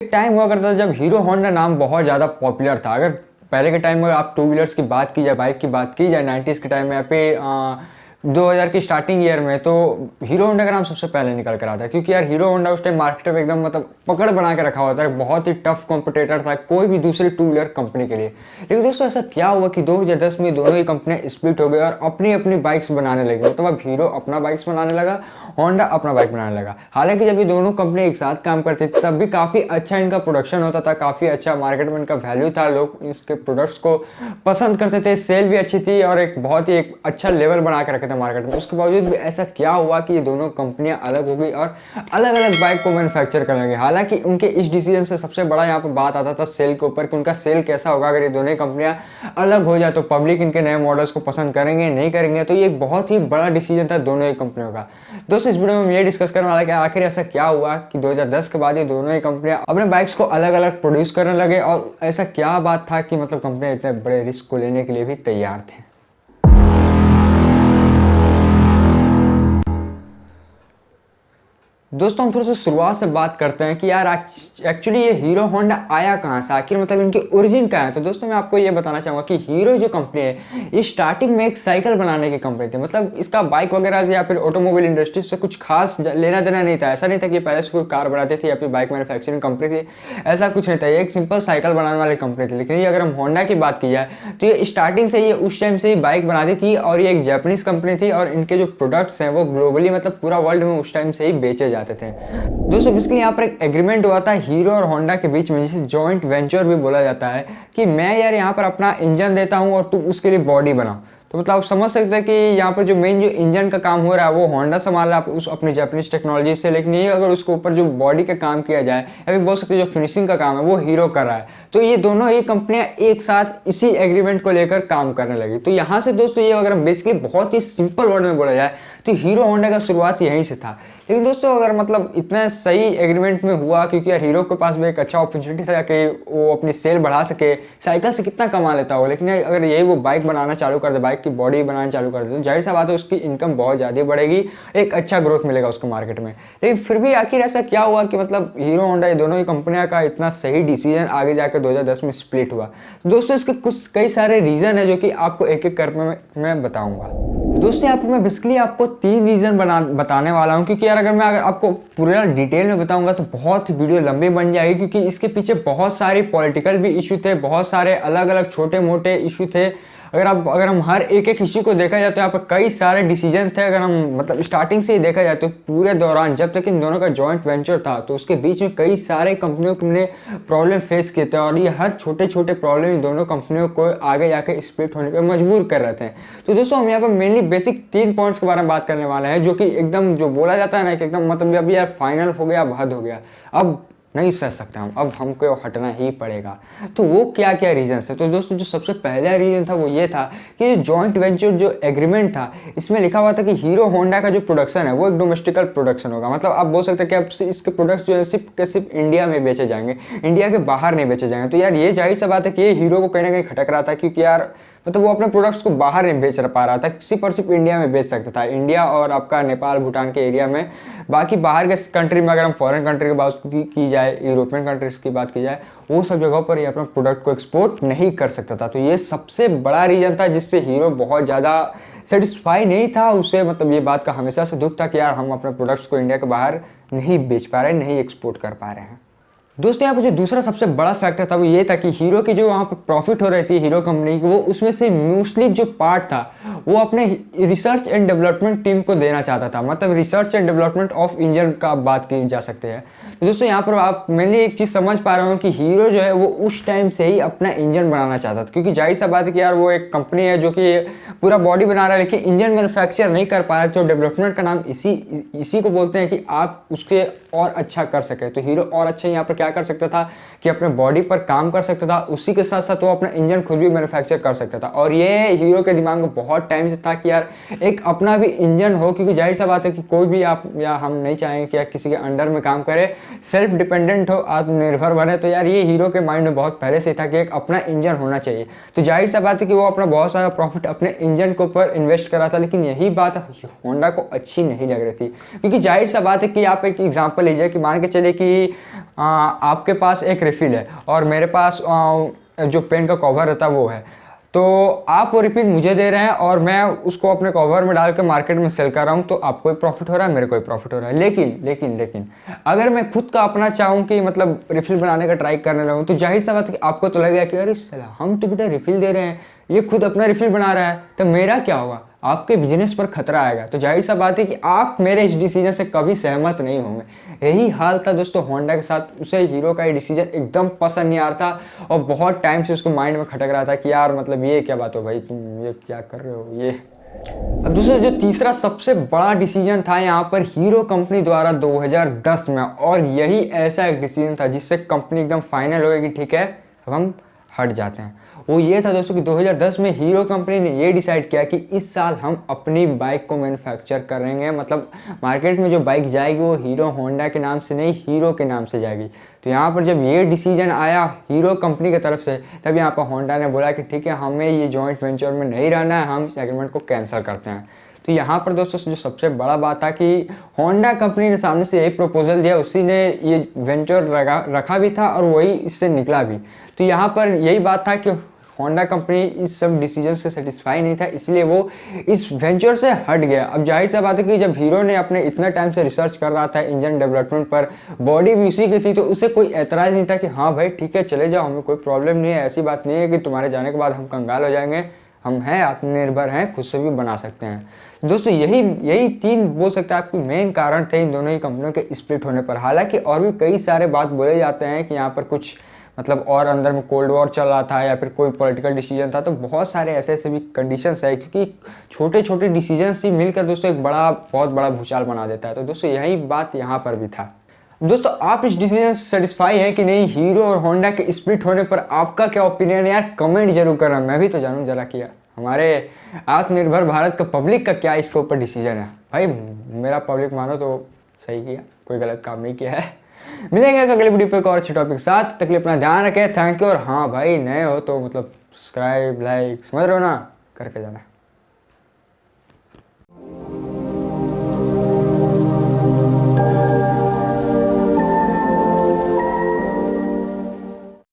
एक टाइम हुआ करता था जब हीरो होंडा नाम बहुत ज़्यादा पॉपुलर था। अगर पहले के टाइम में आप टू व्हीलर्स की बात की जाए, बाइक की बात की जाए 90s के टाइम में, यहाँ पे 2000 की स्टार्टिंग ईयर में, तो हीरो होंडा का नाम सबसे पहले निकल कर आता है। क्योंकि यार हीरो होंडा उस टाइम मार्केट में एकदम मतलब पकड़ बना के रखा हुआ था, बहुत ही टफ कॉम्पिटिटर था कोई भी दूसरी टू व्हीलर कंपनी के लिए। लेकिन दोस्तों ऐसा क्या हुआ कि 2010 में दोनों ही कंपनियां स्प्लिट हो गई और अपनी अपनी बाइक्स बनाने लगी। मतलब अब हीरो अपना बाइक्स बनाने लगा, होंडा अपना बाइक बनाने लगा। हालांकि जब ये दोनों कंपनी एक साथ काम करती थी तब भी काफ़ी अच्छा इनका प्रोडक्शन होता था, काफ़ी अच्छा मार्केट में इनका वैल्यू था, लोग इसके प्रोडक्ट्स को पसंद करते थे, सेल भी अच्छी थी और एक बहुत ही एक अच्छा लेवल बना के रखे थे मार्केट में। उसके बावजूद भी ऐसा क्या हुआ कि ये दोनों कंपनियां अलग हो गई और अलग अलग बाइक को मैन्युफैक्चर करने लगे। हालांकि उनके इस डिसीजन से सबसे बड़ा यहाँ पर बात आता था सेल के ऊपर कि उनका सेल कैसा होगा अगर ये दोनों कंपनियां अलग हो जाए, तो पब्लिक इनके नए मॉडल्स को पसंद करेंगे नहीं करेंगे। तो ये एक बहुत ही बड़ा डिसीजन था दोनों ही कंपनियों का। दोस्तों इस वीडियो में हम ये डिस्कस करने वाला है कि आखिर ऐसा क्या हुआ कि 2010 के बाद ये दोनों ही कंपनियां अपने बाइक्स को अलग अलग प्रोड्यूस करने लगे और ऐसा क्या बात था कि मतलब कंपनियां इतने बड़े रिस्क को लेने के लिए भी तैयार थे। दोस्तों हम थोड़ा सा शुरुआत से बात करते हैं कि यार एक्चुअली ये हीरो होंडा आया कहाँ से, आखिर मतलब इनकी ओरिजिन क्या है। तो दोस्तों मैं आपको ये बताना चाहूँगा कि हीरो जो कंपनी है ये स्टार्टिंग में एक साइकिल बनाने की कंपनी थी। मतलब इसका बाइक वगैरह से या फिर ऑटोमोबाइल इंडस्ट्री से कुछ खास लेना देना नहीं था। ऐसा नहीं था कि पहले से कोई कार बनाती थी या फिर बाइक मैन्युफैक्चरिंग कंपनी थी, ऐसा कुछ नहीं था। ये एक सिंपल साइकिल बनाने वाली कंपनी थी। लेकिन ये अगर हम होंडा की बात की जाए तो ये स्टार्टिंग से ये उस टाइम से ही बाइक बनाती थी और ये एक जापानीज कंपनी थी और इनके जो प्रोडक्ट्स हैं वो ग्लोबली मतलब पूरा वर्ल्ड में उस टाइम से ही बेचे जाते थे। दोस्तों बेसिकली यहाँ पर एक एग्रीमेंट हुआ था हीरो और होंडा के बीच में, जिसे जॉइंट वेंचर भी बोला जाता है, कि मैं यार यहाँ पर अपना इंजन देता हूँ और तुम उसके लिए बॉडी बनाओ। तो मतलब आप समझ सकते हैं कि यहाँ पर जो मेन जो इंजन का काम हो रहा है वो होंडा संभाल रहा है उस अपनी जापानीज टेक्नोलॉजी से। लेकिन ये अगर उसके ऊपर जो बॉडी का काम किया जाए या फिर बोल सकते हैं जो फिनिशिंग का काम है वो हीरो कर रहा है। तो ये दोनों ही कंपनियां एक साथ इसी एग्रीमेंट को लेकर काम करने लगी। तो यहाँ से दोस्तों ये अगर बेसिकली बहुत ही सिंपल वर्ड में बोला जाए तो हीरो होंडा का शुरुआत यहीं से था। लेकिन दोस्तों अगर मतलब इतना सही एग्रीमेंट में हुआ क्योंकि यार हीरो के पास भी एक अच्छा अपॉर्चुनिटी था कि वो अपनी सेल बढ़ा सके, साइकिल से कितना कमा लेता हो। लेकिन अगर यही वो बाइक बनाना चालू कर दे, बाइक की बॉडी बनाना चालू कर दे, तो जाहिर सा बात है उसकी इनकम बहुत ज़्यादा बढ़ेगी, एक अच्छा ग्रोथ मिलेगा उसको मार्केट में। लेकिन फिर भी आखिर ऐसा क्या हुआ कि मतलब हीरो होंडा ये दोनों ही कंपनियां का इतना सही डिसीजन आगे जाकर 2010 में स्प्लिट हुआ। तो दोस्तों इसके कुछ कई सारे रीज़न है जो कि आपको एक एक कर मैं बताऊँगा। दोस्तों यहाँ पर मैं बेसिकली आपको 3 रीज़न बताने वाला हूँ, क्योंकि यार अगर आपको पूरा डिटेल में बताऊंगा तो बहुत वीडियो लंबी बन जाएगी, क्योंकि इसके पीछे बहुत सारे पॉलिटिकल भी इशू थे, बहुत सारे अलग अलग छोटे मोटे इशू थे। अगर हम हर एक एक इशू को देखा जाए तो यहाँ पर कई सारे डिसीजन थे। अगर हम मतलब स्टार्टिंग से ही देखा जाए तो पूरे दौरान जब तक इन दोनों का जॉइंट वेंचर था तो उसके बीच में कई सारे कंपनियों ने प्रॉब्लम फेस किए थे और ये हर छोटे छोटे प्रॉब्लम इन दोनों कंपनियों को आगे जाके स्प्लिट होने पर मजबूर कर रहे थे। तो दोस्तों हम यहाँ पर मेनली बेसिक 3 पॉइंट्स के बारे में बात करने वाले हैं, जो कि एकदम जो बोला जाता है ना कि एकदम मतलब अभी यार फाइनल हो गया, अब हद हो गया, अब नहीं सह सकते हम, अब हमको हटना ही पड़ेगा। तो वो क्या क्या रीजन है। तो दोस्तों जो सबसे पहला रीजन था वो ये था कि जॉइंट वेंचर जो एग्रीमेंट था इसमें लिखा हुआ था कि हीरो होंडा का जो प्रोडक्शन है वो एक डोमेस्टिकल प्रोडक्शन होगा। मतलब आप बोल सकते हैं कि अब इसके प्रोडक्ट्स जो है सिर्फ इंडिया में बेचे जाएंगे, इंडिया के बाहर नहीं बेचे जाएंगे। तो यार ये जाहिर सा बात है कि ये हीरो को कहीं ना कहीं खटक रहा था, क्योंकि यार मतलब वो अपने प्रोडक्ट्स को बाहर नहीं बेच पा रहा था, सिर्फ और सिर्फ इंडिया में बेच सकता था, इंडिया और आपका नेपाल भूटान के एरिया में। बाकी बाहर के कंट्री में अगर हम फॉरेन कंट्री की बात की जाए, यूरोपियन कंट्रीज की बात की जाए, वो सब जगहों पर ये अपना प्रोडक्ट को एक्सपोर्ट नहीं कर सकता था। तो ये सबसे बड़ा रीजन था जिससे हीरो बहुत ज़्यादा सेटिस्फाई नहीं था। उसे मतलब ये बात का हमेशा से दुख था कि यार हम अपने प्रोडक्ट्स को इंडिया के बाहर नहीं बेच पा रहे, नहीं एक्सपोर्ट कर पा रहे हैं। दोस्तों यहाँ पर जो दूसरा सबसे बड़ा फैक्टर था वो ये था कि हीरो की जो वहाँ पर प्रॉफिट हो रही थी हीरो कंपनी की, वो उसमें से मोस्टली जो पार्ट था वो अपने रिसर्च एंड डेवलपमेंट टीम को देना चाहता था। मतलब research and development of engine का बात की जा सकती है। तो दोस्तों यहाँ पर आप मैंने एक चीज़ समझ पा रहे हो कि हीरो जो है वो उस टाइम से ही अपना इंजन बनाना चाहता था, क्योंकि जाहिर सा बात है कि यार वो एक कंपनी है जो कि पूरा बॉडी बना रहा है लेकिन इंजन मैन्युफैक्चर नहीं कर पा रहा है। तो डेवलपमेंट का नाम इसी को बोलते हैं कि आप उसके और अच्छा कर सके। तो हीरो और अच्छा यहाँ पर क्या कर सकता था कि अपने बॉडी पर काम कर सकता था, उसी के साथ साथ वो अपना इंजन खुद भी मैन्युफैक्चर कर सकता था। और ये हीरो के दिमाग में बहुत टाइम से था कि यार एक अपना भी इंजन हो, क्योंकि जाहिर सा बात है कि कोई भी आप या हम नहीं चाहेंगे कि किसी के अंडर में काम करे, सेल्फ डिपेंडेंट हो, आत्मनिर्भर बने। तो यार ये हीरो के माइंड में बहुत पहले से था कि एक अपना इंजन होना चाहिए। तो जाहिर सा बात है कि वो अपना बहुत सारा प्रॉफिट अपने इंजन के ऊपर इन्वेस्ट करा था। लेकिन यही बात होंडा को अच्छी नहीं लग रही थी, क्योंकि जाहिर सा बात है कि आप एक एग्जाम्पल लीजिए कि मान के चलिए कि आपके पास एक रिफिल है और मेरे पास जो पेन का कवर रहता है वो है, तो आप वो रिफिल मुझे दे रहे हैं और मैं उसको अपने कवर में डाल के मार्केट में सेल कर रहा हूँ, तो आपको भी प्रॉफिट हो रहा है, मेरे को भी प्रॉफिट हो रहा है। लेकिन अगर मैं खुद का अपना चाहूँ कि मतलब रिफिल बनाने का ट्राई करने लगूँ, तो जाहिर सा बात है कि आपको तो लगेगा कि अरे साला हम तो बेटा रिफिल दे रहे हैं, ये खुद अपना रिफिल बना रहा है, तो मेरा क्या होगा, आपके बिजनेस पर खतरा आएगा। तो जाहिर सा बात है कि आप मेरे इस डिसीजन से कभी सहमत नहीं होंगे। यही हाल था दोस्तों होंडा के साथ। उसे हीरो का ये डिसीजन एकदम पसंद नहीं आ रहा था और बहुत टाइम से उसके माइंड में खटक रहा था कि यार मतलब ये क्या बात हो भाई, तुम ये क्या कर रहे हो ये। अब दोस्तों जो तीसरा सबसे बड़ा डिसीजन था यहाँ पर हीरो कंपनी द्वारा 2010 में, और यही ऐसा एक डिसीजन था जिससे कंपनी एकदम फाइनल हो गई कि ठीक है अब हम हट जाते हैं। वो ये था दोस्तों कि 2010 में हीरो कंपनी ने ये डिसाइड किया कि इस साल हम अपनी बाइक को मैन्युफैक्चर करेंगे, मतलब मार्केट में जो बाइक जाएगी वो हीरो होंडा के नाम से नहीं, हीरो के नाम से जाएगी। तो यहाँ पर जब ये डिसीजन आया हीरो कंपनी की तरफ से, तब यहाँ पर होंडा ने बोला कि ठीक है हमें ये जॉइंट वेंचर में नहीं रहना है, हम इस एग्रीमेंट को कैंसिल करते हैं। तो यहाँ पर दोस्तों जो सबसे बड़ा बात था कि होंडा कंपनी ने सामने से यही प्रपोजल दिया, उसी ने ये वेंचर रखा भी था और वही इससे निकला भी। तो यहाँ पर यही बात था कि होंडा कंपनी इस सब डिसीजन से सेटिस्फाई नहीं था, इसलिए वो इस वेंचर से हट गया। अब जाहिर सा बात है कि जब हीरो ने अपने इतना टाइम से रिसर्च कर रहा था इंजन डेवलपमेंट पर, बॉडी भी उसी की थी, तो उसे कोई ऐतराज़ नहीं था कि हाँ भाई ठीक है चले जाओ, हमें कोई प्रॉब्लम नहीं है। ऐसी बात नहीं है कि तुम्हारे जाने के बाद हम कंगाल हो जाएंगे, हम हैं आत्मनिर्भर हैं, खुद से भी बना सकते हैं। दोस्तों यही तीन बोल सकते हैं आपकी मेन कारण थे इन दोनों ही कंपनियों के स्प्लिट होने पर। हालांकि और भी कई सारे बात बोले जाते हैं कि यहाँ पर कुछ मतलब और अंदर में कोल्ड वॉर चल रहा था या फिर कोई पॉलिटिकल डिसीजन था, तो बहुत सारे ऐसे भी कंडीशंस है, क्योंकि छोटे छोटे डिसीजंस ही मिलकर दोस्तों एक बहुत बड़ा भूचाल बना देता है। तो दोस्तों यही बात यहाँ पर भी था। दोस्तों आप इस डिसीजन से सेटिस्फाई है कि नहीं, हीरो और होंडा के स्प्लिट होने पर आपका क्या ओपिनियन है यार, कमेंट जरूर करना, मैं भी तो जानूँ जरा किया हमारे आत्मनिर्भर भारत का पब्लिक का क्या इसके ऊपर डिसीजन है। भाई मेरा पब्लिक मानो तो सही किया, कोई गलत काम नहीं किया है। मिलेंगे अगले वीडियो पे एक और अच्छे टॉपिक के साथ, तक के लिए अपना ध्यान रखें, थैंक यू। और हाँ भाई नए हो तो मतलब सब्सक्राइब लाइक समझ रहे हो ना, करके जाना।